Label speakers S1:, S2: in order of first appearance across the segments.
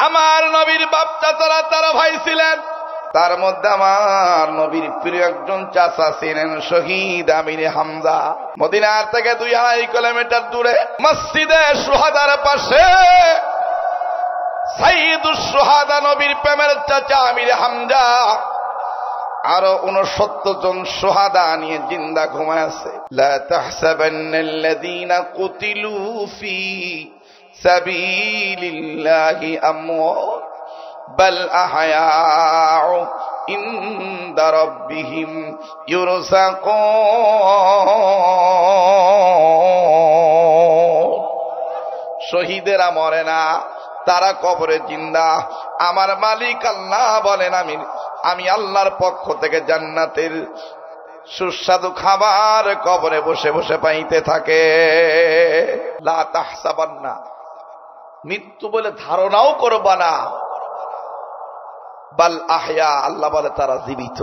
S1: আমার নবীর বাপ চাচারা তারা ভাই ছিলেন, তার মধ্যে আমার নবীর প্রিয় একজন চাচা ছিলেন শহীদ আমির হামজা। মদিনার থেকে 2.5 কিলোমিটার দূরে মসজিদে শুহাদার পাশে সাইয়্যিদুশ শুহাদা নবীর প্রেমের চাচা আমির হামজা আরো 69 জন শুহাদা নিয়ে জিন্দা ঘুমায় আছে। লা তাহসাবান্নাল্লাযীনা কুতিলু ফি সাবিলিল্লাহি আমওয়াত বাল আহয়াউ ইনদা রাব্বিহিম ইউরযাকুন। শহীদেরা মরে না, তারা কবরে জিন্দা। আমার মালিক আল্লাহ বলেন, আমি আল্লাহর পক্ষ থেকে জান্নাতের সুস্বাদু খাবার কবরে বসে বসে পাইতে থাকে। লা তাহসাবান্না, মৃত্যু বলে ধারণাও করবা না। বাল আহয়া, আল্লাহ বলে তারা জীবিত।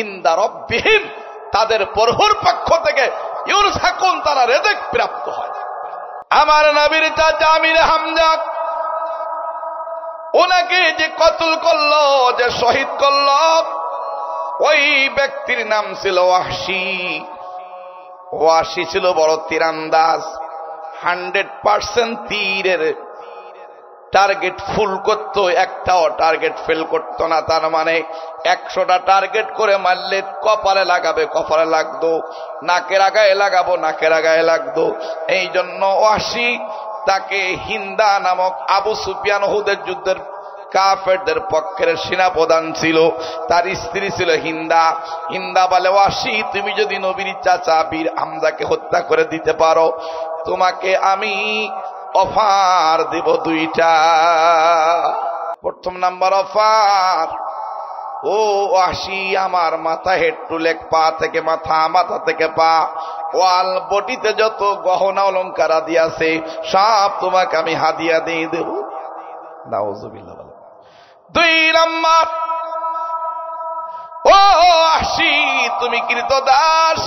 S1: ইনদা রাব্বিহিম, তাদের প্রভুর পক্ষ থেকে ইউরযাকুন, তারা রিজিক প্রাপ্ত হয়। আমার নবীর চাচা আমির হামজা, ওনাকে যে কতল করলো, যে শহীদ করলো, ওই ব্যক্তির নাম ছিল ওয়াহশী। ওয়াহশী ছিল বড় তীরান্দাজ। 100% তীরের টার্গেট ফুল করত, একটাও টার্গেট ফেল করত না। তার মানে 100টা টার্গেট করে মারলে কপালে লাগাবে, কপালে লাগতো, নাকের আগায় লাগাবো, নাকের আগায় লাগতো। এই জন্য ওয়াহশী তাকে হিন্দা নামক আবু সুফিয়ান উহুদের যুদ্ধের কাফেরদের পক্ষের সেনাপ্রধান ছিল, তার স্ত্রী ছিল হিন্দা। হিন্দা বলে, ওয়াহশী তুমি যদি নবীর চাচা বীর হামজাকে হত্যা করে দিতে পারো, তোমাকে আমি অফার দেব 2টা। প্রথম নাম্বার অফার, ও ওয়াহশী আমার মাথা হেড টু লেগ, পা থেকে মাথা, মাথা থেকে পা, ওয়াল বডিতে যত গহনা অলংকার আদি আছে সব তোমাকে আমি হাদিয়া দিয়ে দেব। নাউযুবিল্লাহ। 2 নাম্বার, ও ওয়াহশী তুমি কৃতদাস,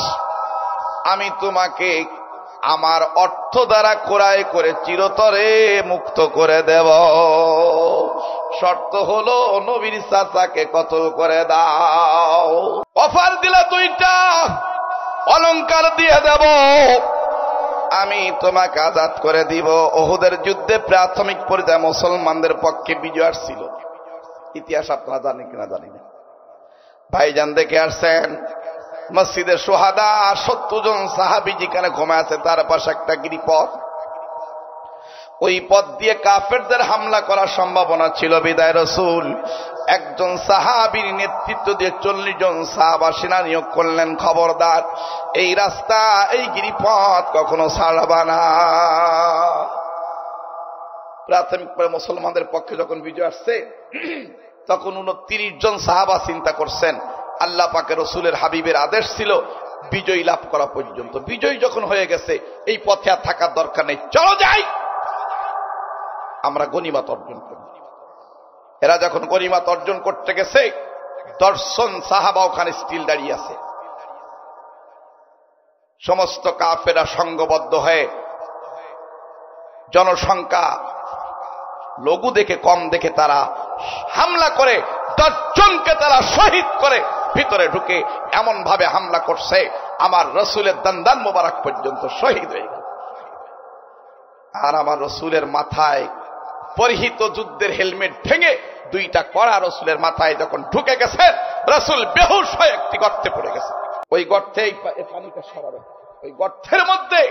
S1: আমি তোমাকে আমার অর্থ দ্বারা ক্রয় করে চিরতরে মুক্ত করে দেব। শর্ত হলো নবীর চাচাকে কতল করে দাও। অফার দিলা 2টা, অলংকার দিয়ে দেব, আমি তোমাকে আজাদ করে দিব। উহুদের যুদ্ধে প্রাথমিক পর্যায়ে মুসলমানদের পক্ষে বিজয় আসছিল। ইতিহাস আপনারা জানেন কিনা জানি না। ভাইজান দেখে আসছেন মসজিদে শুহাদা, 70 জন সাহাবী যেখানে ঘুমায় আছে, তার পাশে একটা গিরিপথ। ওই পথ দিয়ে কাফেরদের হামলা করার সম্ভাবনা ছিল। বিদায় রাসূল একজন সাহাবীর নেতৃত্ব দিয়ে 40 জন সাহাবা সেনা নিয়োগ করলেন, খবরদার এই রাস্তা, এই গিরিপথ কখনো ছাড়বা না। প্রাথমিক মুসলমানদের পক্ষে যখন বিজয় আসছে, তখন 29 জন সাহাবা চিন্তা করছেন, আল্লাহ পাকের রাসূলের হাবিবের আদেশ ছিল বিজয় লাভ করা পর্যন্ত। বিজয় যখন হয়ে গেছে, এই পথে আর থাকার দরকার নেই, চলো যাই, আমরা গনিমত অর্জন করি। এরা যখন গনিমত অর্জন করতে গেছে, 10 জন সাহাবা ওখানে স্টিল দাঁড়িয়ে আছে। সমস্ত কাফেররা সংঘবদ্ধ হয়ে, জনসংখ্যা লঘু দেখে, কম দেখে তারা হামলা করে 10 জনকে তারা শহীদ করে ভিতরে ঢুকে এমন ভাবে হামলা করছে, আমার রাসূলের দান্দান মোবারক পর্যন্ত শহীদ হয়ে গেল। আর আমার রাসূলের মাথায় পরিহিত যুদ্ধের হেলমেট ভেঙে 2টা কড়া রাসূলের মাথায় যখন ঢুকে গেছে, রাসূল বেহুশ হয়ে একটি গর্তে পড়ে গেছে। ওই গর্তে পানিটা সরাবে, ওই গর্তের মধ্যে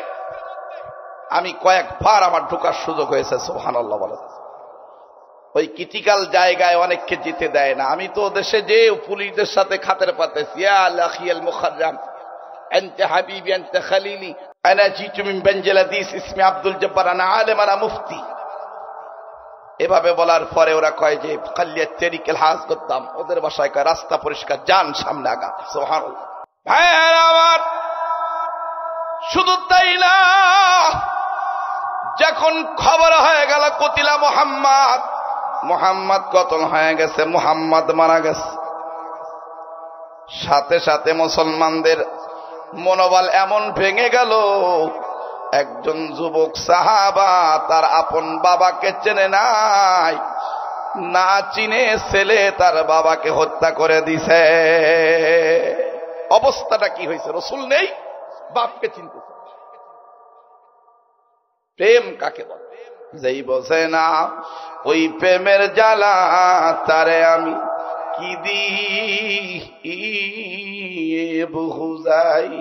S1: আমি কয়েকবার আমার ঢোকার সুযোগ হয়েছে। সুবহানাল্লাহ বলে। ওই ক্রিটিক্যাল জায়গায় অনেককে যেতে দেয় না। আমি তো দেশে যে পুলিশদের সাথে খাতের পাতেছি, ইয়া আখিয়াল মুখাররাম আনতা হাবিবি আনতা খলিলি আনা জিতু মিন বানজালাদিস ইসমি আব্দুল জব্বার আনা আলেম আনা মুফতি। এভাবে বলার পরে ওরা কয় যে কালিয়াত তরিকাল হাজ করতাম, ওদের ভাষায় কয় রাস্তা পরিষ্কার, যান সামনে আগা। সুবহানাল্লাহ। ভাইরা আমার, শুধু তাই না, যখন খবর হয়ে গেল কতিলা মুহাম্মদ, মুহাম্মদ কতল হয়ে গেছে, মুহাম্মদ মারা গেছে, সাথে সাথে মুসলমানদের মনোবল এমন ভেঙে গেল, একজন যুবক সাহাবা তার আপন বাবাকে চেনে নাই, না চিনে ছেলে তার বাবাকে হত্যা করে দিছে। অবস্থাটা কি হয়েছে? রসুল নেই, বাপকে চিনতেছে। প্রেম কাকে বলে? যেই বোঝে না ওই প্রেমের জ্বালা, তারে আমি কি দিয়ে বুঝাই।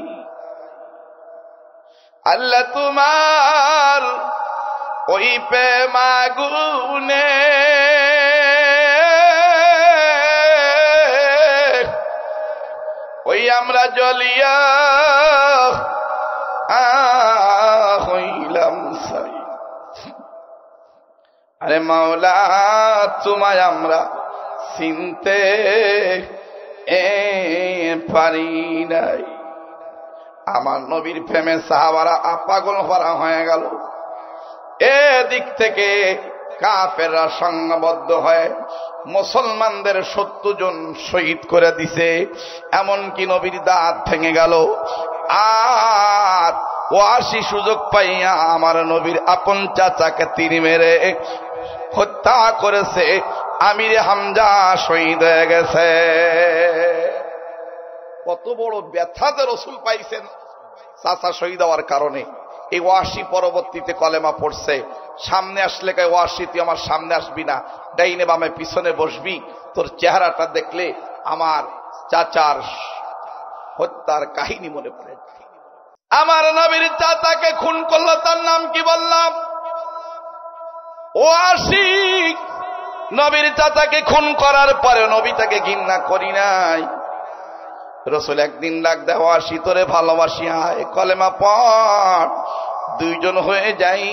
S1: আল্লাহ তোমার ওই প্রেম আগুনে ওই আমরা জ্বলিয়া হইলাম সাই। আরে মাওলা তোমায় আমরা চিনতে পারি নাই। আমার নবীর প্রেমে সাহাবারা পাগল ভরা হয়ে গেল। এদিক থেকে কাফেররা সংঘবদ্ধ হয় মুসলমানদের 70 জন শহীদ করে দিছে। এমনকি নবীর দাঁত ভেঙে গেল। আর 80 সুযোগ পাইয়া আমার নবীর আপন চাচাকে তীর মেরে হত্যা করেছে। আমিরে হামজা শহীদ হয়ে গেছে। কত বড় ব্যথা যে রসুল পাইছেন চাচা শহীদ হওয়ার কারণে। এই 80 পরবর্তীতে কলেমা পড়ছে। সামনে আসলে কয় 80 তুই আমার সামনে আসবি না, ডাইনে বামে পিছনে বসবি, তোর চেহারাটা দেখলে আমার চাচার হত্যার কাহিনী মনে পড়ে। আমার নবীর চাচাকে খুন করলো, তার নাম কি বললাম? 80 নবীর চাচাকে খুন করার পরে নবী তাকে ঘৃণা করি নাই। রসুল একদিন ডাক দেয়, 80 তোরে ভালোবাসি, আয় কলেমা পড়, 2 জন হয়ে যাই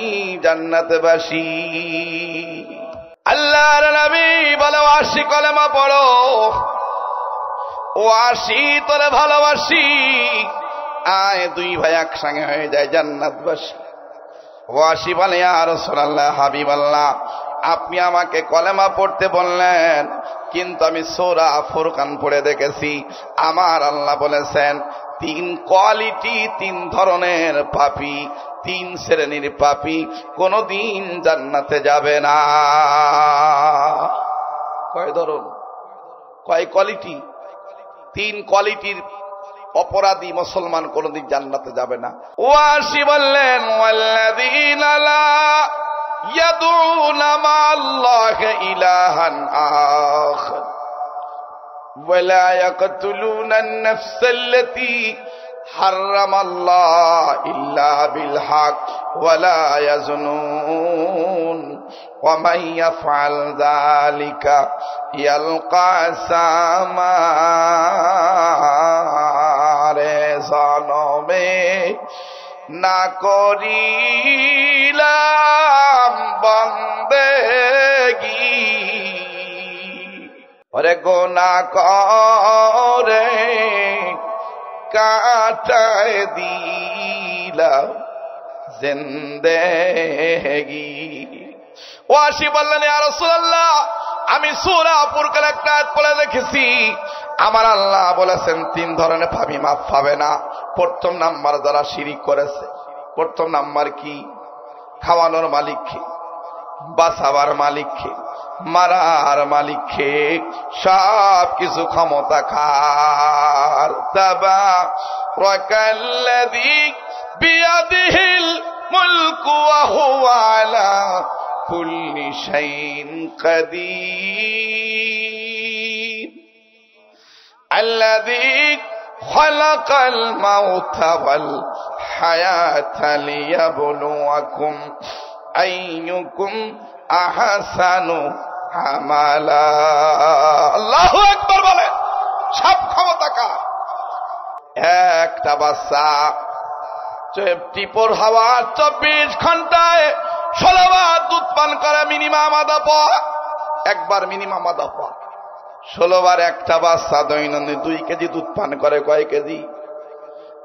S1: জান্নাতবাসী। আল্লাহর নবী বলে 80 কলেমা পড়ো, 80 তোরে ভালোবাসি, আয় 2 ভাই একসঙ্গে হয়ে যায় জান্নাতবাসী। 80 বলে, ইয়া রাসূলুল্লাহ, হাবিবাল্লাহ, আপনি আমাকে কলেমা পড়তে বললেন, কিন্তু আমি সূরা ফুরকান পড়ে দেখেছি আমার আল্লাহ বলেছেন 3 কোয়ালিটি, 3 ধরনের পাপী, 3 শ্রেণীর পাপী কোনদিন জান্নাতে যাবে না। কয় ধরন? কয় কোয়ালিটি? 3 কোয়ালিটির অপরাধী মুসলমান কোনদিন জান্নাতে যাবে না। 80 বললেন, ওয়াল্লাযীনা লা ইয়াদউনা মা'আল্লাহি ইলাহান আখার ওয়া লা ইয়াকতুলুনা আন-নাফসাল্লাতী হারামাল্লাহু ইল্লা বিল হক ওয়া লা ইয়াজনুন ওয়া মান ইয়াফআল যালিকা ইয়ালকা আসামা। জনমে না করিলাম বন্দেগী, ওরে গোনা করে কাটায় দিলাম জিন্দেগী। 80 বললেন, ইয়া রাসূলুল্লাহ, আমি সূরা ফুরকান একটা আয়াত পড়ে দেখেছি, আমার আল্লাহ বলেছেন 3 ধরনের পাপী মাফ পাবে না। প্রথম নাম্বার যারা শিরিক করেছে। প্রথম নাম্বার কি? খাওয়ানোর মালিক কে, বাঁচাবার মালিক কে, মারার মালিক কে, সব কিছু ক্ষমতা খার। তাবারাকাল্লাযী বিয়াদিহিল মুলকু ওয়া হুয়া আলা কুল্লি শাইইন কাদির الذي خلق الموت والحياة ليبلوكم أيكم أحسن عملا। আল্লাহু আকবার বলে। সব ক্ষমতা কার? একটা বাচ্চা 24 হাওয়া 24 ঘন্টায় 16 বার দুধ পান করে, মিনিমাম আধা পা, একবার মিনিমাম আধা পা। 16 বার একটা বাচ্চা দৈনন্দিন 2 কেজি দুধ পান করে। কয় কেজি?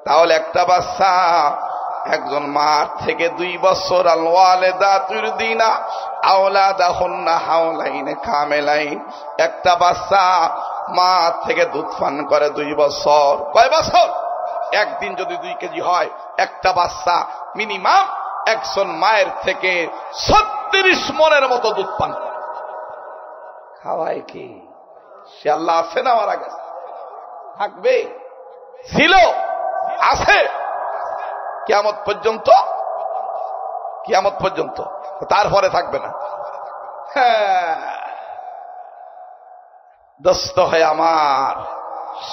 S1: তাহলে একটা বাচ্চা একজন মার থেকে 2 বছর। আল ওয়ালিদাতুর দিনা আওলাদাহুন্না হাওলাইনে কামেলাইন। একটা বাচ্চা মা থেকে দুধ পান করে 2 বছর। কয় বছর? একদিন যদি 2 কেজি হয়, একটা বাচ্চা মিনিমাম একজন মায়ের থেকে 36 মনের মতো দুধ পান করে। খাওয়ায় কি? সে আল্লাহ আছে না মারা গেছে? থাকবে, ছিল, আছে কিয়ামত পর্যন্ত, কিয়ামত পর্যন্ত, তারপরে থাকবে না। হ্যাঁ দোস্ত হয় আমার,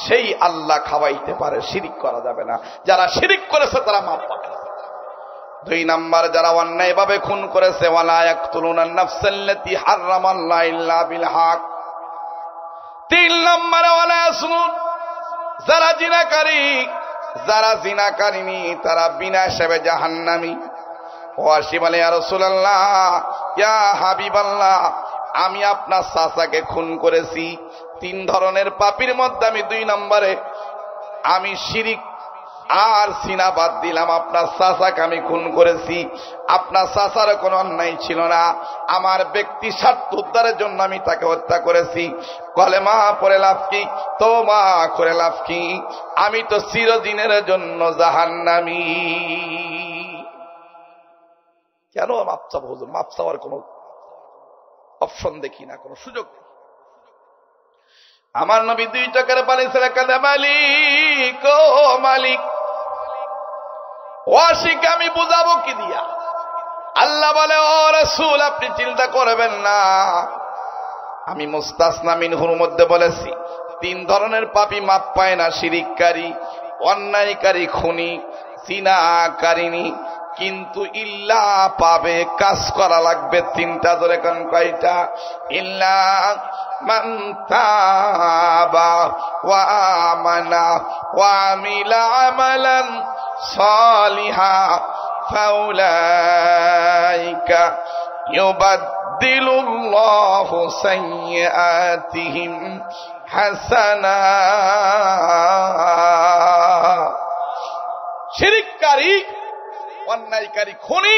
S1: সেই আল্লাহ খাওয়াইতে পারে, শিরিক করা যাবে না। যারা শিরিক করেছে তারা মাপ পাবে। 2 নাম্বার, যারা অন্যায় ভাবে খুন করেছে, ওয়ালা ইয়াকতুলুনান নাফসাল্লাতী হারামাল্লাহু ইল্লা বিল হক। 3 নম্বরে ওয়ালা ইয়াসনুন, যারা জিনাকারী, যারা জিনাকারিনী তারা বিনা হিসাবে জাহান্নামী। ওয়াসি বলে, ইয়া রাসূলুল্লাহ, ইয়া হাবিবাল্লাহ, আমি আপনার চাচাকে খুন করেছি। 3 ধরনের পাপীর মধ্যে আমি 2 নম্বরে আমি শিরিক আর সিনা বাদ দিলাম, আপনার চাচাকে আমি খুন করেছি। আপনার চাচার কোনো অন্যায় ছিল না, আমার ব্যক্তি স্বার্থ উদ্ধারের জন্য আমি তাকে হত্যা করেছি। কলেমা পড়ে লাভ কি, তওবা করে লাভ কি? আমি তো চিরদিনের জন্য জাহান্নামী। কেন মাপ চাবো হুজুর? মাপ চাওয়ার কোনো অপশন দেখি না, কোনো সুযোগ নেই। আমার নবী 2 চোখের পানি ছেড়ে কাঁদে, মালিক ও মালিক, ওয়াসিকে আমি বুঝাবো কি দিয়া? আল্লাহ বলে, ও রাসূল আপনি চিন্তা করবেন না, আমি মুস্তাসনা মিনহুর মধ্যে বলেছি 3 ধরনের পাপী মাপ পায় না, শিরিককারী, অন্যায়কারী, খুনি, জিনাকারিনী। কিন্তু ইল্লা পাবে, কাজ করা লাগবে 3টা। ধরে কোন কয়টা? ইল্লা মান তাবা ওয়া আমানা ওয়া আমিলা আমালান সালিহা ফাউলাইকা ইউবাদদিলুল্লাহু সাইয়্যাতিহিম হাসানাত। শিরককারী, অন্যায়কারী, খুনি,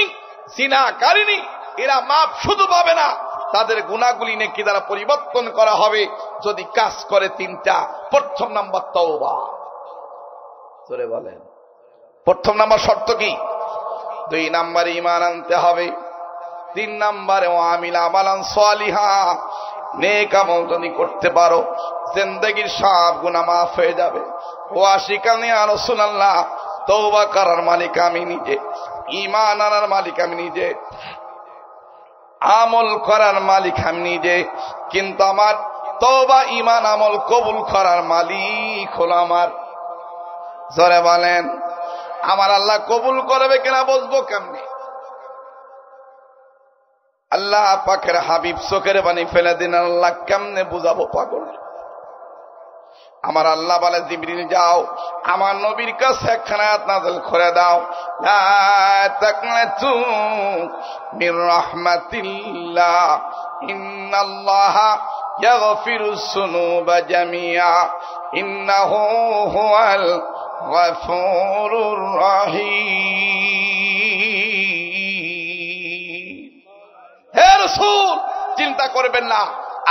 S1: জিনাকারিনী এরা মাপ শুধু পাবে না, তাদের গুনাহগুলি নেকি দ্বারা পরিবর্তন করা হবে যদি কাজ করে 3টা। প্রথম নাম্বার তওবা। জোরে বলেন, প্রথম নাম্বার শর্ত কি? 2 নাম্বারে ঈমান আনতে হবে। 3 নাম্বারে ওয়ামিলা আমালান সালিহা, নেক আমল যদি করতে পারো জিন্দেগীর সব গুনাহ মাফ হয়ে যাবে। ওয়াশিকানি ইয়া রাসূলুল্লাহ, তওবা করার মালিক আমি নিজে, ঈমান আনার মালিক আমি নিজে, আমল করার মালিক আমি নিজে, কিন্তু আমার তওবা ঈমান আমল কবুল করার মালিক হলো আমার। জোরে বলেন, আমার আল্লাহ কবুল করবে কিনা বুঝবো কেমনে? আল্লাহ পাকের হাবিব চোখের পানি ফেলে দিন, আল্লাহ কেমনে বুঝাবো পাগল? আমার আল্লাহ বলে, জিবরিল যাও আমার নবীর কাছে একখানা আয়াত নাযিল করে দাও, লা তাকনাতু মির রাহমাতিল্লাহ ইন্নাল্লাহা ইয়াগফিরুস যুনুবা জামিআ ইন্নাহু হুয়াল গফুরুর রহিম। হে রাসূল, চিন্তা করবেন না,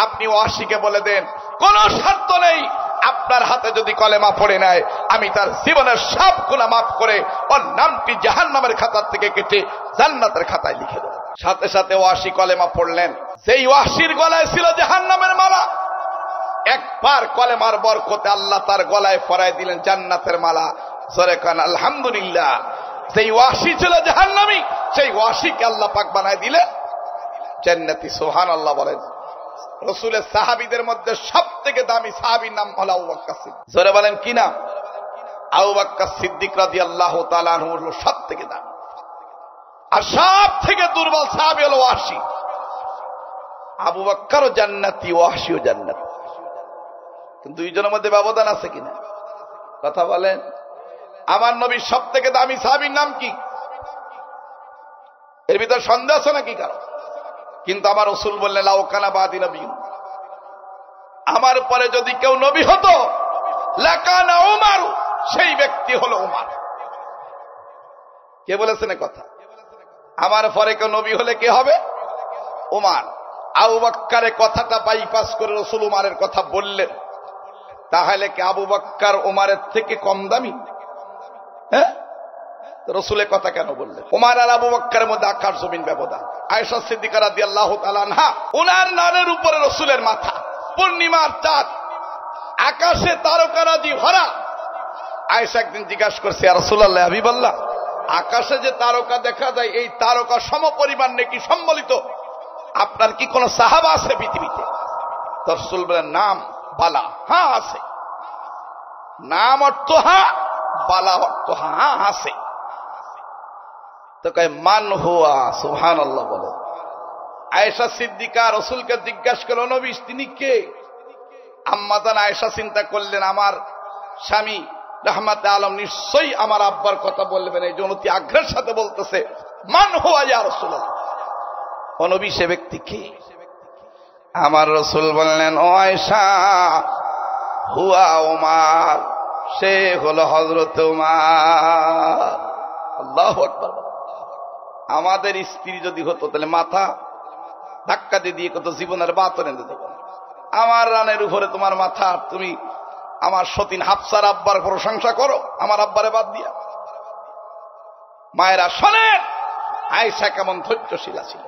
S1: আপনি ওয়াসিকে বলে দেন কোন শর্ত নেই, আপনার হাতে যদি কলেমা পড়ে নেয় আমি তার জীবনের সব গুনাহ মাফ করে ওর নামটি জাহান্নামের খাতা থেকে কেটে জান্নাতের খাতায় লিখে দেব। সাথে সাথে ওয়াসি কলেমা পড়লেন। সেই ওয়াসির গলায় ছিল জাহান্নামের মালা, একবার কলেমার বরকতে আল্লাহ তার গলায় পরায় দিলেন জান্নাতের মালা। জোরে কান আলহামদুলিল্লাহ। সেই ওয়াসি ছিল জাহান্নামী, সেই ওয়াসিকে আল্লাহ পাক বানায় দিলেন জান্নাতি। সুবহানাল্লাহ বলেন। রাসূলের সাহাবীদের মধ্যে সবথেকে দামি সাহাবীর নাম হলো আবু বকর সিদ্দিক। জোরে বলেন কি নাম? আবু বকর সিদ্দিক রাদিয়াল্লাহু তাআলা আনহু হলো সবথেকে দামি, আর সবথেকে দুর্বল সাহাবী হলো ওয়াসি। আবু বকরও জান্নাতি, ওয়াসিও জান্নাতি, কিন্তু দুইজনের মধ্যে ব্যবধান আছে কিনা কথা বলেন? আমার নবীর সবথেকে দামি সাহাবীর নাম কি? এর ভিতর সন্দেহ আছে নাকি কারো? কিন্তু আমার রাসূল বললেন, লাউ কানা বাদি নবী, আমার পরে যদি কেউ নবী হতো লাকানা উমার, সেই ব্যক্তি হলো উমার। কে বলেছেন কথা? আমার পরে কেউ নবী হলে কে হবে? উমার। আবু বকরের কথাটা বাইপাস করে রাসূল উমারের কথা বললেন, তাহলে কি আবু বকর উমারের থেকে কম দামি? হ্যাঁ, রসুলের কথা কেন বললেন? ওমর আর আবু বকরের মধ্যে আকাশ জমিন ব্যবধান। আয়েশা সিদ্দিকা রাদিয়াল্লাহু তাআলা আনহা, ওনার নানের উপরে রসুলের মাথা, পূর্ণিমার চাঁদ, আকাশে তারকারাজি ভরা। আয়েশা একদিন জিজ্ঞাসা করছে, ইয়া রাসূলুল্লাহ, হাবিবাল্লাহ, আকাশে যে তারকা দেখা যায়, এই তারকা সমপরিমাণ নাকি সম্বলিত আপনার কি কোন সাহাবা আছে পৃথিবীতে? রাসূল বলেন, নাম বালা, হ্যাঁ আছে। নাম অর্থ হ্যাঁ, বালা অর্থ হ্যাঁ আছে। তো কয় মান হুয়া, সুবহানাল্লাহ বলে। আয়েশা সিদ্দিকা রাসূলকে জিজ্ঞাসা করল, নবী তিনি কে? আম্মা জান আয়েশা চিন্তা করলেন, আমার স্বামী রাহমাতে আলম নিশ্চয়ই আমার আব্বার কথা বলবেন, এই জন্য আগ্রহের সাথে বলতেছে, মান হুয়া ইয়া রাসূলুল্লাহ, ও নবী সে ব্যক্তি কে? আমার রাসূল বললেন, ও আয়েশা, হুয়া ওমর, সে হলো হযরত ওমর। আল্লাহু আকবার। আমাদের স্ত্রী যদি হতো তাহলে মাথা ধাক্কা দিয়ে কত জীবনের বাতন এনে দেব। আমার রানের উপরে তোমার মাথা, তুমি আমার সতীন হাফসার আব্বার প্রশংসা করো আমার আব্বারে বাদ দিয়া। মায়েরা শোনেন, আয়েশা কেমন ধৈর্যশীলা ছিল।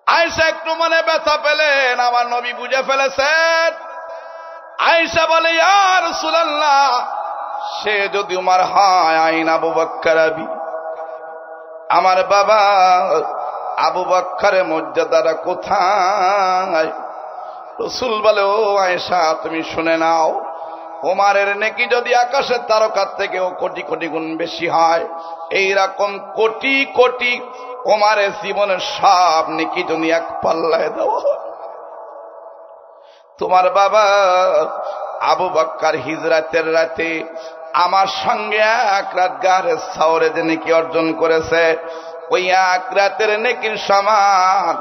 S1: আয়েশা একটু মনে ব্যথা পেলেন, আমার নবী বুঝে ফেলেছেন। আয়েশা বলে, ইয়া রাসূলুল্লাহ, সে যদি উমর হয়, আইন আবু বকর আবি, আমার বাবা আবু বকরের মর্যাদাটা কোথায়? রাসূল বলে, ও আয়েশা, তুমি শুনে নাও, ওমরের নেকি যদি আকাশের তারকার থেকেও কোটি কোটি গুণ বেশি হয়, এইরকম কোটি কোটি ওমরের জীবনের সব নেকি যদি এক পাল্লায় দেওয়া হয়। তোমার বাবা আবু বকর হিজরাতের রাতে আমার সঙ্গে এক রাত গারে সাওরে যে নেকি অর্জন করেছে, ওই এক রাতের নেকির সমান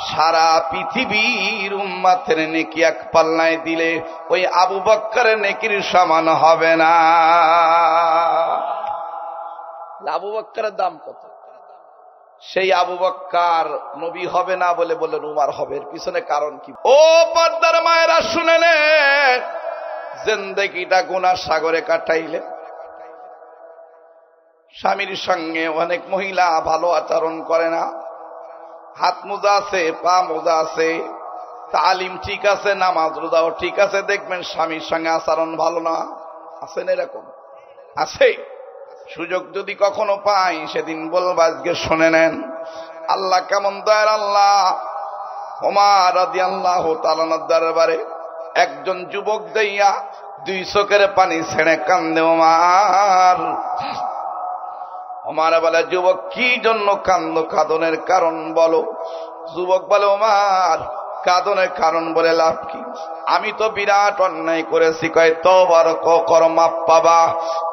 S1: সারা পৃথিবীর উম্মতের নেকি এক পাল্লায় দিলে ওই আবু বকরের নেকির সমান হবে না। আবু বকরের দাম কত? সেই আবু বকর নবী হবে না বলে বললেন উমর হবে, এর পিছনে কারণ কি? ও পর্দার মায়েরা শুনে নে, জিন্দেগিটা গুনার সাগরে কাটাইলে, স্বামীর সঙ্গে অনেক মহিলা ভালো আচরণ করে না, হাত মোজা আছে, পা মোজা আছে, তালিম ঠিক আছে, নামাজ রোজাও ঠিক আছে, দেখবেন স্বামীর সঙ্গে আচরণ ভালো না। আছেন এরকম? আছে। সুযোগ যদি কখনো পাই সেদিন বলবো, আজকে শুনে নেন আল্লাহ কেমন দয়ার আল্লাহ। ওমর রাদিয়াল্লাহু তাআলা দরবারে একজন যুবক দেইয়া দুই চোখের পানি ছেড়ে কান্দে ওমর। ওমর বলে, যুবক কি জন্য কান্দো? কাঁদনের কারণ বলো। যুবক বলে, ওমর কাঁদনের কারণ বলে লাভ কি? আমি তো বিরাট অন্যায় করেছি। কয় তওবা কর, মাপ পাবা।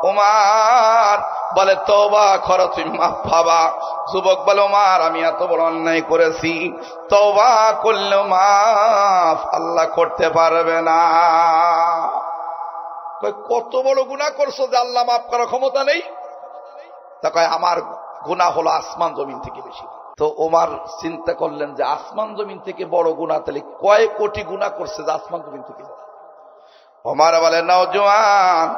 S1: ওমর বলে, তওবা করো, তুমি মাপ পাবা। যুবক বলে, ওমর আমি এত বড় অন্যায় করেছি, তওবা করলেও মাফ আল্লাহ করতে পারবে না। কয় কত বড় গুনাহ করছো যে আল্লাহ মাফ করার ক্ষমতা নেই? তা কয় আমার গুনাহ হলো আসমান জমিন থেকে বেশি। তো ওমর চিন্তা করলেন যে আসমান জমিন থেকে বড় গুনাহ, তাহলে কয় কোটি গুনাহ করছে যে আসমান জমিন থেকে? ওমর বলে, নওজোয়ান,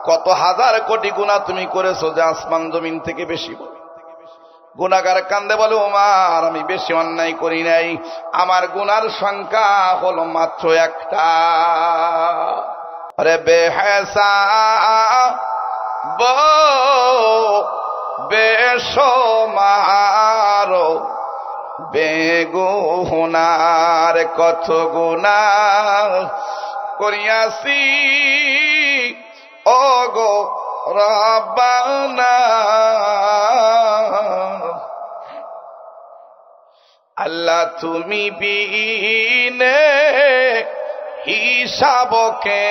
S1: কত হাজার কোটি গুনাহ তুমি করেছো যে আসমান জমিন থেকে বেশি? গুনাহগার কান্দে বলে, ওমর আমি বেশি অন্যায় করি নাই, আমার গুনার সংখ্যা হলো মাত্র একটা। আরে বেহেসাব বেশমার বেগুনার কত গুনাহ করিয়াছি ও গো রব্বানা। আল্লাহ তুমি বিনে হিসাব কে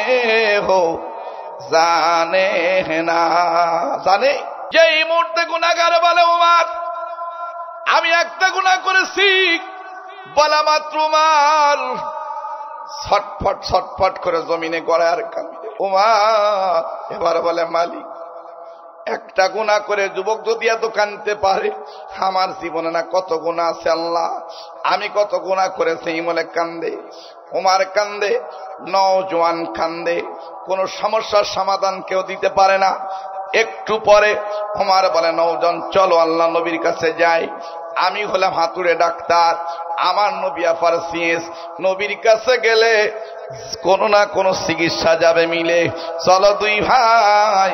S1: হো জানে না। জানে যে এই মুহূর্তে গুনাহগার বলে, ওমর আমি একটা গুনাহ করেছি বলা মাত্র ওমর ছটফট ছটফট করে জমিনে গড়ায় আর কাঁদে। ওমর এবার বলে, মালিক একটা গুনাহ করে যুবক যদি এত কাঁদতে পারে, আমার জীবনে না কত গুনাহ আছে আল্লাহ, আমি কত গুনাহ করেছি বলে কান্দে। ওমর কান্দে, নওজোয়ান কান্দে, কোন সমস্যার সমাধান কেউ দিতে পারে না। একটু পরে ওমর বলে নওজন চলো আল্লাহ নবীর কাছে যাই। আমি হলাম হাতুড়ে ডাক্তার, আমার নবী ফার্সিয়েস, নবীর কাছে গেলে কোন না কোন চিকিৎসা যাবে মিলে। চলো দুই ভাই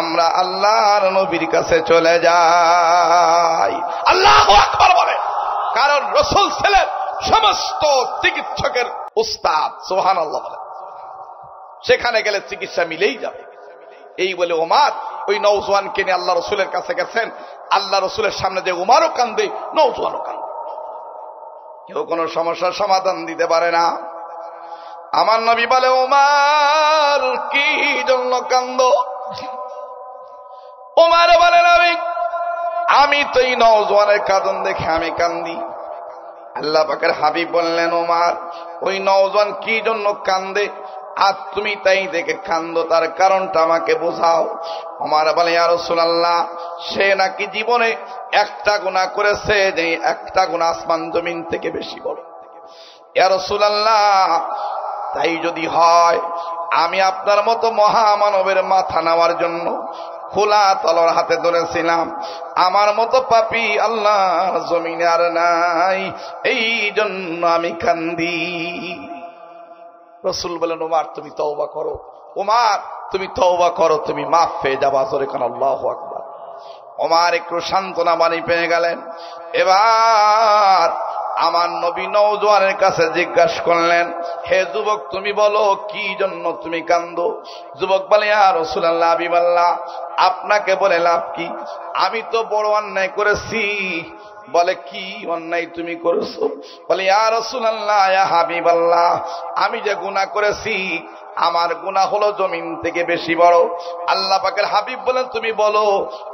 S1: আমরা আল্লাহর নবীর কাছে চলে যাই। আল্লাহু আকবার বলে, কারণ রাসূল ছিলেন সমস্ত চিকিৎসকের উস্তাদ। সুবহানাল্লাহ বলে, সেখানে গেলে চিকিৎসা মিলেই যাবে। এই বলে ওমর ওই নওজওয়ানকে নিয়ে আল্লাহ রসুলের কাছে গেছেন। আল্লাহ রসুলের সামনে যে উমারও কান্দে, নওজওয়ানও কান্দে, কেউ কোন সমস্যার সমাধান দিতে পারে না। আমার নবী বলে ওমর কি জন্য কান্দো? ওমর বলে নবী আমি তো এই নওজওয়ানের কাঁদন দেখে আমি কান্দি। আল্লাহ পাকের হাবিব বললেন ওমর ওই নওজওয়ান কি জন্য কান্দে আর তুমি তাই দেখে কান্দো, তার কারণটা আমাকে বোঝাও। ওমর বলে ইয়া রাসূলুল্লাহ সে নাকি জীবনে একটা গুনাহ করেছে, যে একটা গুনাহ আসমান জমিন থেকে বেশি বড়। ইয়া রাসূলুল্লাহ তাই যদি হয় আমি আপনার মতো মহামানবের মাথা নেওয়ার জন্য খোলা তলোয়ার হাতে ধরেছিলাম, আমার মতো পাপী আল্লাহর জমিনে আর নাই, এই জন্য আমি কান্দি। রাসূল বলেন ওমর তুমি তওবা করো, ওমর তুমি তওবা করো, তুমি মাফ পেয়ে যাবা। জোরে কান আল্লাহু আকবার। ওমর একটু সান্ত্বনা বাণী পেয়ে গেলেন। এবার আমার নবী নওজওয়ানের কাছে জিজ্ঞাসা করলেন, হে যুবক তুমি বলো কি জন্য তুমি কান্দো? যুবক বলে ইয়া রাসূলুল্লাহ হাবিবাল্লাহ আপনাকে বলে লাভ কি, আমি তো বড় অন্যায় করেছি। বলে কি অন্যায় তুমি করেছো? বলে ইয়া রাসূলুল্লাহ ইয়া হাবিবাল্লাহ আমি যে গুনাহ করেছি আমার গুনাহ হলো জমিন থেকে বেশি বড়। আল্লাহ পাকের হাবিব বলেন তুমি বলো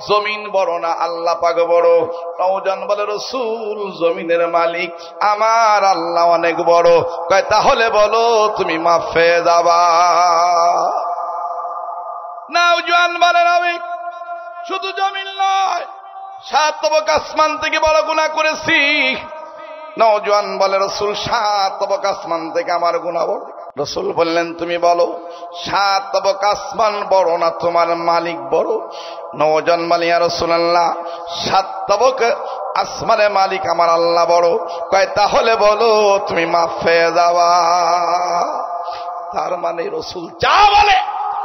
S1: জমিন বড় না আল্লাহ পাক বড়? নওজন বলে রাসূল জমিনের মালিক আমার আল্লাহ অনেক বড়। কয় তাহলে বলো তুমি মাফ পেয়ে যাবা। নওজন বলেন আমি শুধু জমিন নয় 7 তবক আসমান থেকে বড় গুনাহ করেছি। নওজওয়ান বলে রাসূল 7 তবক আসমান থেকে আমার গুনাহ বড়? রাসূল বললেন তুমি বলো 7 তবক আসমান বড় না তোমার মালিক বড়? নওজওয়ান বলে ইয়া রাসূলুল্লাহ 7 তবক আসমানের মালিক আমার আল্লাহ বড়। কয় তাহলে বলো তুমি মাফ পেয়ে যাবা। তার মানে রাসূল যা বলে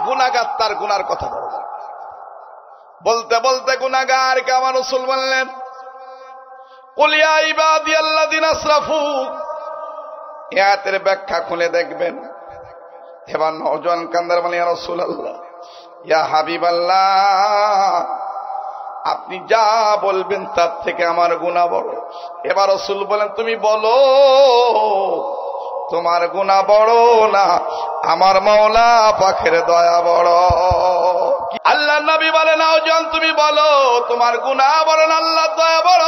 S1: গুনাহগার তার গুনার কথা বলে। বলতে বলতে গুনাহগারকে আমার রাসূল বললেন কুল ইয়া ইবাদিয়াল্লাযিনা আসরাফু, আয়াতের ব্যাখ্যা খুলে দেখবেন। এবার নওজওয়ান কান্দার বলে ইয়া রাসূলুল্লাহ ইয়া হাবিবাল্লাহ আপনি যা বলবেন তার থেকে আমার গুনাহ বড়। এবার রাসূল বলেন তুমি বলো তোমার গুনাহ বড় না আমার মাওলা পাকের দয়া বড়? আল্লাহর নবী বলেন নওজওয়ান তুমি বলো তোমার গুনাহ বড় না আল্লাহর দয়া বড়?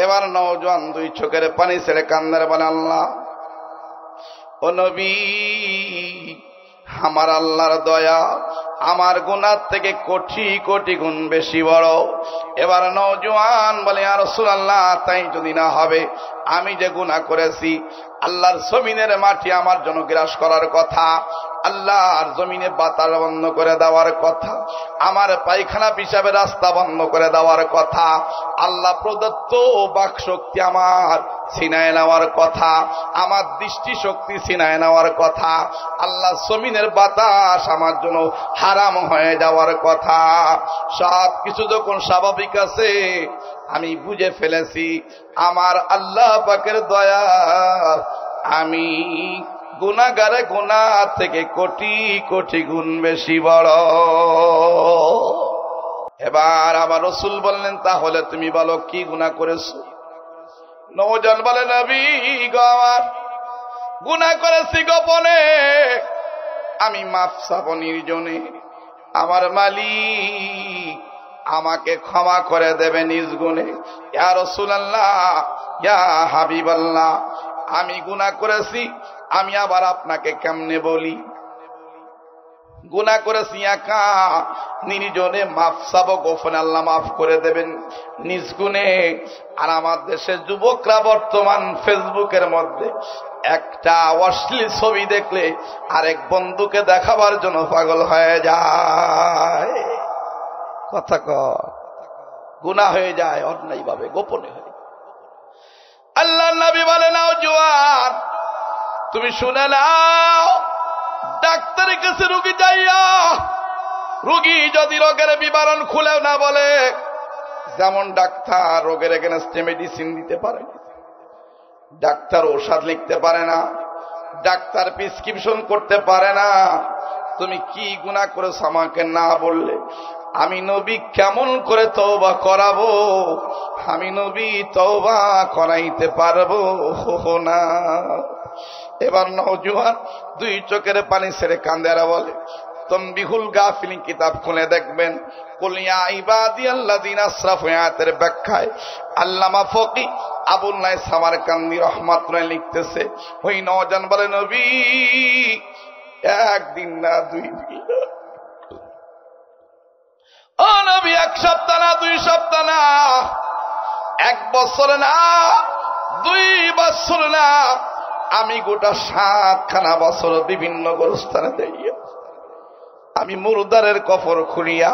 S1: এবার নওজওয়ান 2 চোখের পানি ছেড়ে কান্দার বলে আল্লাহ ও নবী আমার আল্লাহর দয়া আমার গুনাহ থেকে কোটি কোটি গুণ বেশি বড়। এবার নওজওয়ান বলে ইয়া রাসূলুল্লাহ তাই যদি না হবে আমি যে গুনাহ করেছি আল্লাহর জমিনের মাটি আমার জন্য গ্রাস করার কথা, আল্লাহর জমিনে বাতাস বন্ধ করে দেওয়ার কথা, আমার পায়খানা পিশাবের রাস্তা বন্ধ করে দেওয়ার কথা, আল্লাহ প্রদত্ত বাক শক্তি আমার ছিনায় নেওয়ার কথা, আমার দৃষ্টি শক্তি ছিনায় নেওয়ার কথা, আল্লাহ জমিনের বাতাস আমার জন্য হারাম হয়ে যাওয়ার কথা। সব কিছু যখন স্বাভাবিক আছে আমি বুঝে ফেলেছি আমার আল্লাহ পাকের দয়া আমি গুনাহগারে গুনাহ থেকে কোটি কোটি গুণ বেশি বড়। এবার আমার রাসূল বললেন তাহলে তুমি বলো কি গুনাহ করেছো? নওজন বলে নবী গো আমার গুনাহ করেছি গোপনে, আমি মাফ চাবো নির্জনে। আমার মালিক আমাকে ক্ষমা করে দেবে নিজ গুণে। ইয়া রাসূলুল্লাহ ইয়া হাবিবাল্লাহ আমি গুনাহ করেছি আমি আবার আপনাকে কেমনে বলি? গুনাহ করেছি একা নির্জনে মাফ চাবো গোপনে, আল্লাহ মাফ করে দেবেন নিজ গুণে। আর আমার দেশের যুবকরা বর্তমান ফেসবুকের মধ্যে একটা অশ্লীল ছবি দেখলে আরেক বন্ধুকে দেখাবার জন্য পাগল হয়ে যায়। কথা কয়, গুনাহ হয়ে যায় অন্যায় ভাবে, গোপনে হয়। আল্লাহর নবী বলেন, নাও জওয়ান, তুমি শুনে নাও, ডাক্তারের কাছে রোগী যাইয়া, রোগী যদি রোগের বিবরণ খুলেও না বলে, যেমন ডাক্তার রোগের এগেনস্টে মেডিসিন দিতে পারে, ডাক্তার ঔষধ লিখতে পারে না, ডাক্তার প্রেসক্রিপশন করতে পারে না, তুমি কি গুনাহ করেছো আমাকে না বললে আমি নবী কেমন করে তওবা করাবো? আমি নবী তওবা করাইতে পারবো না। এবার নওজোয়ান দুই চোখের পানি ছেড়ে কান্দে আর বলে, তমবিহুল গাফিলিন কিতাব খুলে দেখবেন, কুল ইয়া ইবাদিয়াল্লাযিনা আসরাফু আয়াতের ব্যাখ্যায় আল্লামা ফকি আবুল নাইস সামারকান্দি রাহমাতুল্লাহ লিখতেছে, ওই নওজোয়ান বলে, নবী একদিন না দুই দিন, ও নবী এক সপ্তাহ না দুই সপ্তাহ না, এক বছর না 2 বছর না, আমি গোটা 7খানা বছর বিভিন্ন গোরস্থানে দেই, আমি মুরদারের কফর খুঁড়িয়া,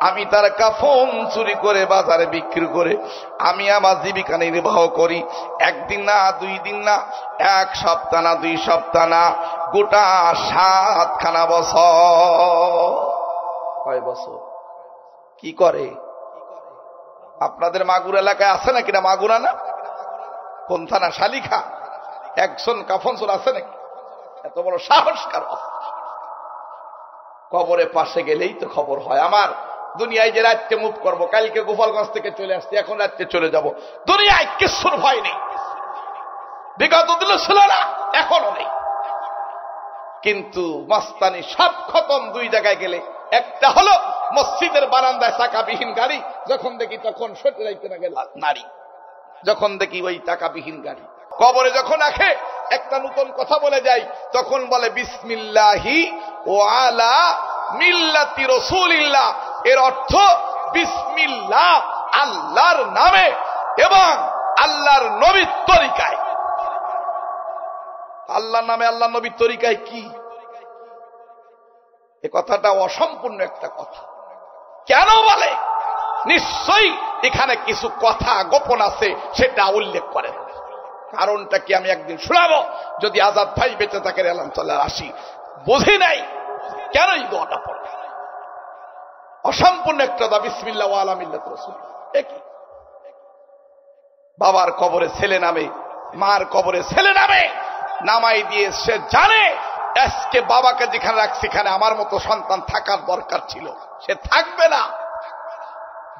S1: আমি তার কাফন চুরি করে বাজারে বিক্রি করে আমি আমার জীবিকা নির্বাহ করি। একদিন না দুই দিন না, এক সপ্তাহ না দুই সপ্তাহ না, গোটা 7খানা বছর। কয় বছর কি করে? আপনাদের মাগুরা এলাকায় আছে নাকি? না মাগুরা না, কোন থানা? শালিখা। একজন কাফন চোর আছে নাকি? এত বড় সাহস কার? কবরে পাশে গেলেই তো খবর হয়। আমার দুনিয়ায় যে রাত্রে মুভ করবো, কালকে গোপালগঞ্জ থেকে চলে আসছি, এখন রাত্রে চলে যাব, দুনিয়ায় কিছুর ভয় নেই। বিগত দিন ছিল না, এখনো নেই, কিন্তু মাস্তানি সব খতম। 2 জায়গায় গেলে, একটা হলো মসজিদের বারান্দায় চাকাবিহীন গাড়ি, যখন দেখি তখন সরে যাইতে না গেল নারী, যখন দেখি ওই টাকাবিহীন গাড়ি। কবরে যখন রাখে একটা নতুন কথা বলে যায়, তখন বলে বিসমিল্লাহি ওয়া আলা মিল্লাতি রাসূলিল্লাহ। এর অর্থ বিসমিল্লাহ, আল্লাহর নামে এবং আল্লাহর নবীর তরিকায়। আল্লাহর নামে আল্লাহর নবীর তরিকায় কি? এ কথাটা অসম্পূর্ণ একটা কথা। কেন বলে? নিশ্চয়ই এখানে কিছু কথা গোপন আছে, সেটা উল্লেখ করেন। কারণটা কি আমি একদিন শোনাবো, যদি আজাদ ভাই বেঁচে থাকে আলহামদুলিল্লাহ। আসি, বুঝি নাই কেন এই দোয়াটা পড়ে। অসম্পূর্ণ একটা দোয়া, বিসমিল্লাহ ওয়া আলা মিল্লাতি রাসূলিল্লাহ। একই বাবার কবরে ছেলে নামে, মার কবরে ছেলে নামে, নামাই দিয়ে সে জানে আজকে বাবাকে যেখানে রাখছি, এখানে আমার মতো সন্তান থাকার দরকার ছিল, সে থাকবে না,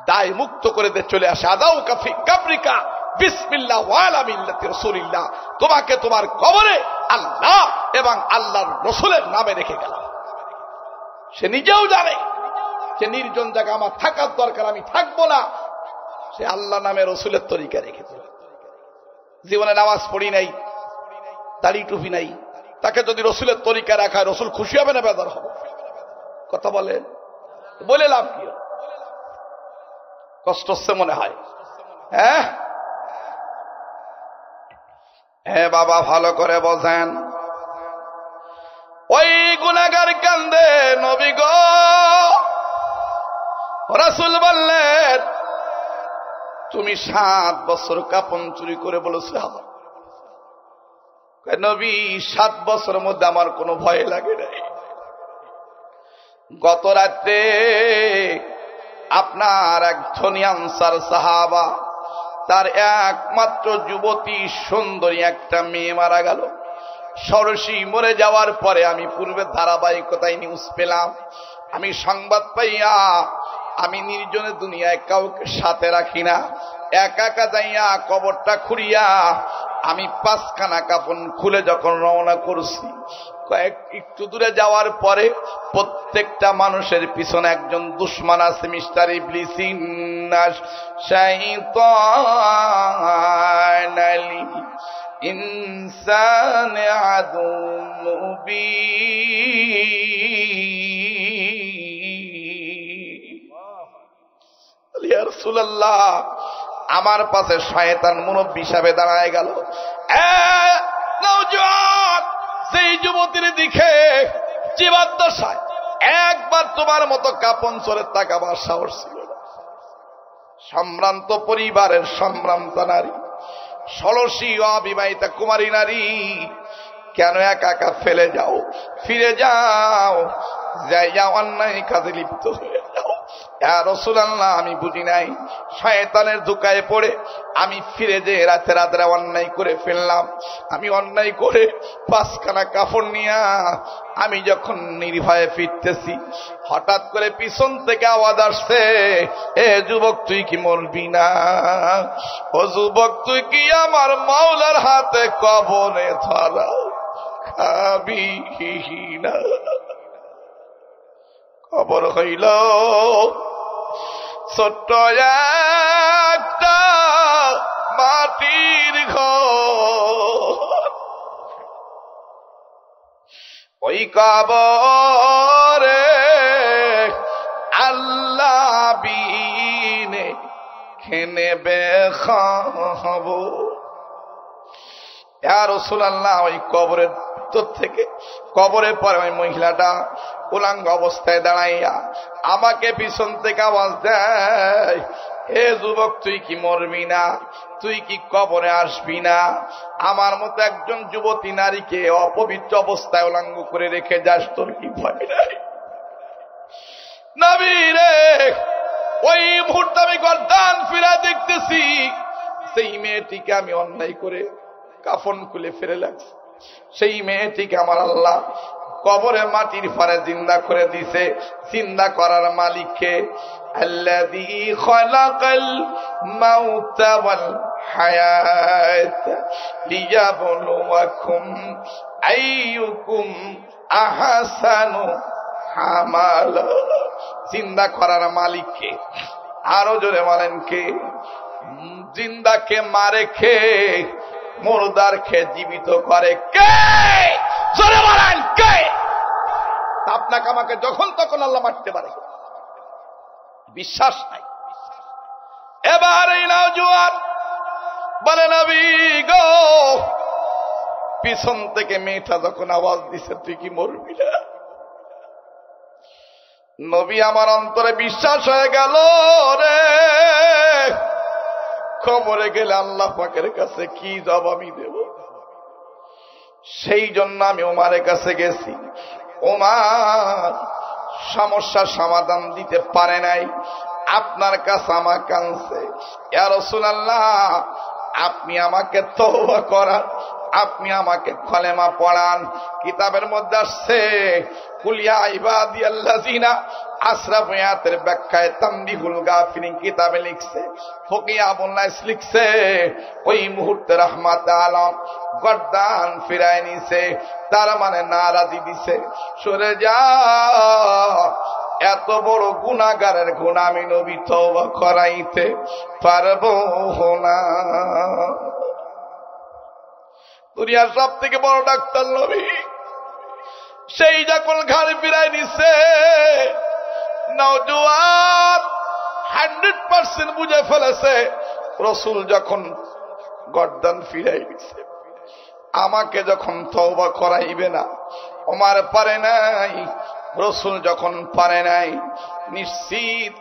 S1: দায় মুক্ত করে দিয়ে চলে আসে। আদাউ কাফি কাবরিকা বিসমিল্লাহ ওয়া আলা মিল্লাতি রাসূলিল্লাহ। তোমাকে তোমার কবরে আল্লাহ এবং আল্লাহর রাসূলের নামে রেখে গেলাম। সে নিজেও জানে যে নির্জন জায়গা আমার থাকার দরকার, আমি থাকবো না, সে আল্লাহ নামে রাসূলের তরিকা রেখেছে। জীবনে নামাজ পড়ি নাই, দাড়ি টুপি নাই, তাকে যদি রাসূলের তরিকা রাখা, রাসূল খুশি হবে না বেজার হবে? কথা বলেন, বলে লাভ কি? কষ্ট হচ্ছে মনে হয়। হ্যাঁ হ্যাঁ বাবা, ভালো করে বোঝেন। ওই গুনাহগার কান্দে, নবী গো, রাসূল বললেন, তুমি 7 বছর কাপন চুরি করে বলেছ। নবী, 7 বছরের মধ্যে আমার কোনো ভয় লাগে নাই। গত রাতে আপনার এক ধনী আনসার সাহাবা, তার একমাত্র যুবতী সুন্দরী একটা মেয়ে মারা গেল। ষোড়শী মরে যাওয়ার পরে আমি পূর্বে ধারাবাহিকতায় নিউজ পেলাম, আমি সংবাদ পাইয়া, আমি নির্জনে দুনিয়ায় কাউকে সাথে রাখি না, একা একা যাইয়া কবরটা খুঁড়িয়া আমি 5খানা কাপড় খুলে যখন রওনা করছি, একটু দূরে যাওয়ার পরে প্রত্যেকটা মানুষের পিছনে একজন দুশমন আছে, মিস্টার ইবলিস, ইন্নাশ শাইতান লিল ইনসানি আদুউম মুবিন। ইয়া রাসূলুল্লাহ, আমার পাশে শয়তান মুরব্বি হিসাবে দাঁড়ায় গেল। নওজোয়ান সেই যুবতীর দিকে জীবদ্দশায় একবার তোমার মতো কাপন চলে তাকাবার সাহস ছিল না। সম্ভ্রান্ত পরিবারের সম্ভ্রান্ত নারী, ষোড়শী অবিবাহিতা কুমারী নারী, কেন একা একা ফেলে যাও? ফিরে যাও, যাইয়া অন্যায় কাজে লিপ্ত হয়ে যাও। ইয়া রাসূলুল্লাহ, আমি বুঝি নাই, শয়তানের ধোঁকায় পড়ে আমি ফিরে যে রাতে রাতে অন্যায় করে ফেললাম। আমি অন্যায় করে 5খানা কাপড় নিয়া আমি যখন নির্ভয়ে ফিরতেছি, হঠাৎ করে পিছন থেকে আওয়াজ আসছে, এ যুবক তুই কি মরবি না? ও যুবক তুই কি আমার মাওলার হাতে কবরে ধরা খাবি না? খবর হইল ছোট্ট একটা মাটির ঘর, ওই কবরে আল্লাহ বিনে খেনে বেখাব। ইয়া রাসূলুল্লাহ, ওই কবরের থেকে কবরের পরে ওই মহিলাটা উলাঙ্গ অবস্থায় দাঁড়াইয়া আমাকে পিছন থেকে আওয়াজ দেয়, হে যুবক তুই কি মরবি না? তুই কি কবরে আসবি না? আমার মতো একজন যুবতী নারীকে অপবিত্র অবস্থায় উলাঙ্গ করে রেখে যাস, তোর কি ভয় নাই? নবী রে, ওই মুহূর্তে আমি গর্দান ফিরা দেখতেছি, সেই মেয়েটিকে আমি অন্যায় করে কাফন খুলে ফেলে লাগছি। সেই মেয়েটিকে আমার আল্লাহ কবরে মাটির ফারে জিন্দা করে দিছে। জিন্দা করার মালিককে, আল্লাযী খালাকাল মাউতা ওয়াল হায়াত লিয়াবলুয়াকুম আইয়ুকুম আহসানু আমালা। জিন্দা করার মালিককে, আরো জোরে বলেন কে? জিন্দাকে মারে কে? মুর্দারকে জীবিত করে কে? জোরে বলেন কে? আপনাকে আমাকে যখন তখন আল্লাহ মারতে পারে, বিশ্বাস নাই। এবার এই নওজোয়ান বলে, নবী গো, পিছন থেকে মেয়েটা যখন আওয়াজ দিছে তুই কি মরবি না? নবী আমার অন্তরে বিশ্বাস হয়ে গেল রে, কবরে গেলে আল্লাহ পাকের কাছে কি জবাব আমি দেব? সেই জন্য আমি ওমারের কাছে গেছি। ওমার সমস্যার সমাধান দিতে পারে নাই, আপনার কাছে আমার কাছে। ইয়া রাসূলুল্লাহ, আপনি আমাকে তওবা করান, আপনি আমাকে কলেমা পড়ান। কিতাবের মধ্যে আসছে, কুল ইয়া ইবাদিয়াল্লাযিনা আসরাফু, আয়াতের ব্যাখ্যায় তামবিহুল গাফিলিন কিতাবে লিখছে, ফকিহ আবুল নাইস লিখছে, ওই মুহূর্তে রাহমাত আলম গর্দান ফিরায় নিছে, তার মানে নারাজি দিছে, সরে যা, এত বড় গুনাহগারের গুনাহ আমি নবী তওবা করাইতে পারবো না। দুনিয়ার সব থেকে বড় ডাক্তার নবী, সেই যখন ঘাড় ফিরাই নিছে, নওজোয়ান 100% বুঝে ফেলেছে রাসূল যখন গর্দান ফিরাই নিছে, আমাকে যখন তওবা করাইবে না, ওমর পারে নাই, রাসূল যখন পারে নাই, নিশ্চিত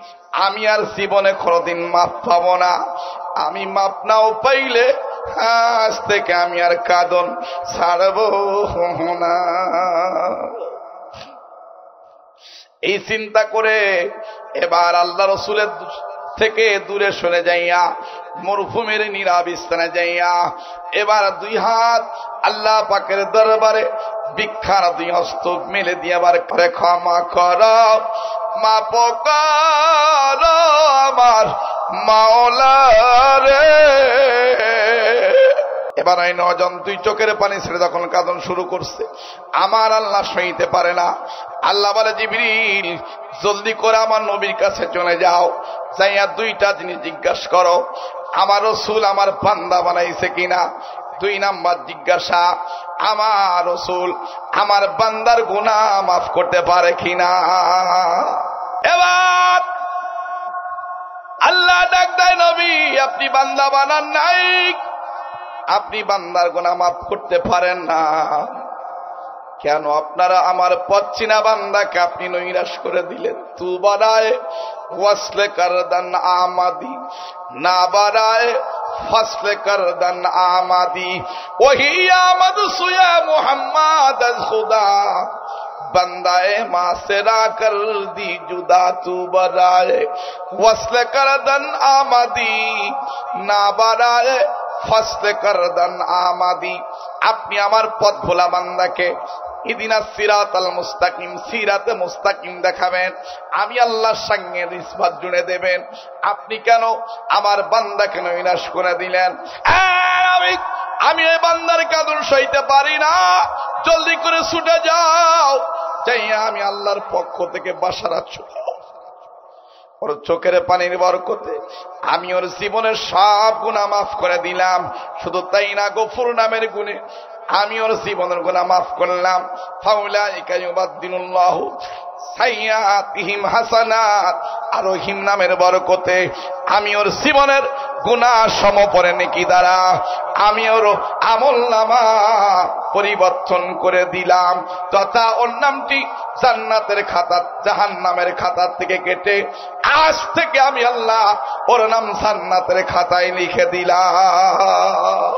S1: আমি আর জীবনে কোনোদিন মাপ পাবো না। আমি মাপ নাও পাইলে আজ থেকে আমি আর কাঁদন ছাড়ব না। এই চিন্তা করে এবার আল্লাহ রাসূলের থেকে দূরে সরে যাইয়া মরুভূমির নীরব স্থানে যাইয়া এবার দুই হাত আল্লাহ পাকের দরবারে ভিক্ষার দুই হস্ত মেলে দিয়ে আবার করে, ক্ষমা কর, মাপ কর আমার মাওলা রে। এবার এই নজন দুই চোখের পানি ছেড়ে যখন কাঁদন শুরু করছে, আমার আল্লাহ সইতে পারে না। আল্লাহ বলে, জিবরিল জলদি করে আমার নবীর কাছে চলে যাও, যাইয়া দুইটা জিনিস জিজ্ঞাসা করো, আমার রাসূল আমার বান্দা বানাইছে কিনা। 2 নাম্বার জিজ্ঞাসা, আমার রাসূল আমার বান্দার গুনাহ মাফ করতে পারে কিনা। এবার আল্লাহ ডাক দেয়, নবী আপনি বান্দা বানান নাই, আপনি বান্দার গুনাহ মাফ করতে পারেন না? কেন আপনারা আমার পচ্চিনা বান্দাকে আপনি নৈরাশ করে দিলেন? তু বারায় ওয়াসলে করদান আমাদি, না বারায় ফাসলে করদান আমাদি, ওহি আমদ সুয়া মুহাম্মদ আজ খুদা, बंदाए माँ से रा कर दी जुदा, तू बराए वस्ल करदन आमादी, ना बराए फस्ल करदन आमादी। আপনি আমার পথ ভোলা বান্দাকে ইদিনা সিরাতাল মুস্তাকিম, সিরাতে মুস্তাকিম দেখাবেন, আমি আল্লাহর সঙ্গে নিসবত জুড়ে দেবেন। আপনি কেন আমার বান্দাকে নৈরাশ করে দিলেন? আমি এই বান্দার কাদর সইতে পারি না, জলদি করে ছুটে যাও, যাইয়া আমি আল্লাহর পক্ষ থেকে বাশারাত শোনাও। ওর চোখের পানির বরকতে আমি ওর জীবনের সব গুনাহ মাফ করে দিলাম। শুধু তাই না, গফুর নামের গুণে আমি ওর জীবনের গুনাহ মাফ করলাম। ফাউলাইকা ইউবাদদিলুল্লাহু সাইয়্যাতিহিম হাসানাত, আর রহিম নামের বরকতে আমি ওর জীবনের গুনাহ সমপরে নেকি দ্বারা আমি ওর আমলনামা পরিবর্তন করে দিলাম, তথা ওর নামটি জান্নাতের খাতা জাহান্নামের খাতা থেকে কেটে আজ থেকে আমি আল্লাহ ওর নাম জান্নাতের খাতায় লিখে দিলাম।